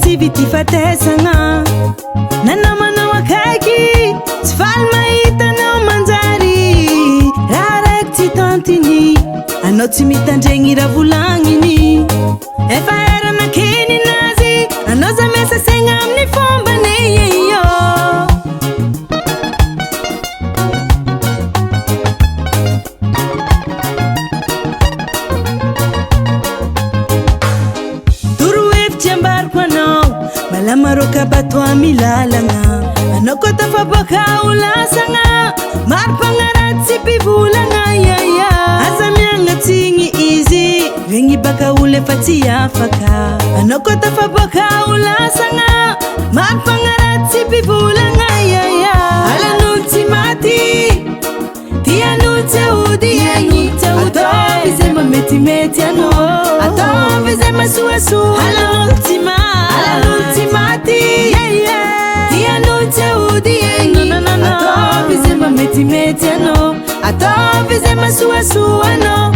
Sivy ty fatesagna nanamanao akaiky tsy faly mahitanao manjary raha raiky tsy tantiny anao tsy mitandregny raha volagniny efa erana kininazy anao za miasasegna amin'ny fombany io Malamarôka bato amilalagna anao koa tafaboaka ho lasagna maro mpagnaraty tsy mpivolagna yaya aza mianatsigny izy regny baka olo efa tsy afaka anao koa tafaboaka ho lasagna maro mpagnaraty tsy mpivolagna yaya alan'olo tsy maty tian'olo tsy ahody egny ataovy zay mametimety anao ataovy zay masoasoa alan'olo tsy maty tian'olo tsy ahody egny ataovy zay mametimety anao ataovy zay masoasoa anao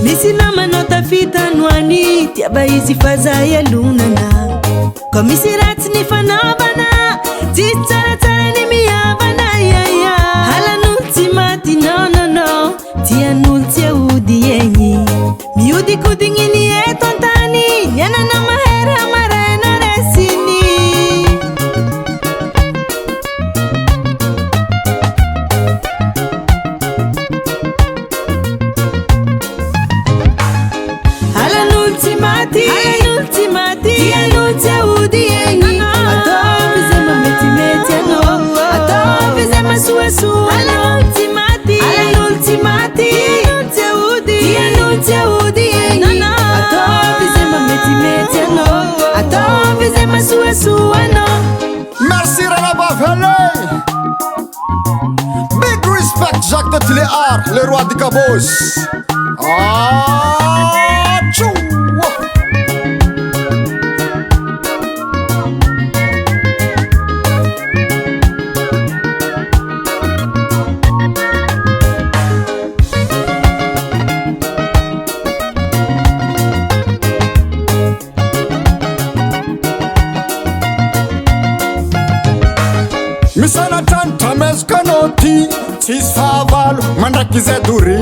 misy namanao tafitanoany tiaba izy fa zay alonana ko misy ratsy ny fanaovana tsisy tsaratsara ny miavana yaya halan'olo tsy maty nonono tian'olo tsy ahody egny mihodikodigny ny eto antany nianana mahery hamarena resiny halan'olo tsy maty tian'olo tsy ahody egny ataovy zay mametimety anao ataovy zay masoasoa halan'olo tsy maty tian'olo tsy ahody egny ataovy zay mametimety anao ataovy zay masoasoa anao. Merci Ranabavele. Big respect Jacques de Tiléar, le roi du Cabos. Ah, tchou. Misana tanta meskanoti tsisy fahavalo mandraky zay dory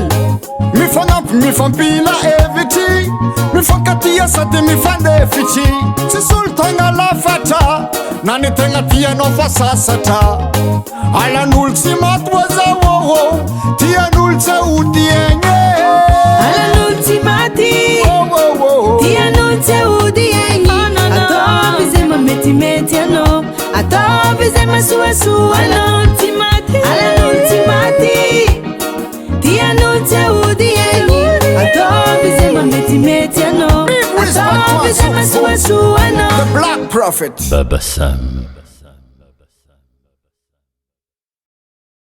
mifagnampy mifampila evitry mifankatia sady mifandefitry tsisy olo tegna lafatra na ny tegna tianao fa sasatra alan'olo tsy maty voazao tian'olo tsy ahody egny alan'olo tsy maty tian'olo tsy ahody egny ataovy zay mametimety anao ataovy zay masoasoa alan'olo tsy maty tian'olo tsy ahody egny ataovy zay mametimety anao ataovy zay masoasoa anao. The Black Prophet Baba Sam.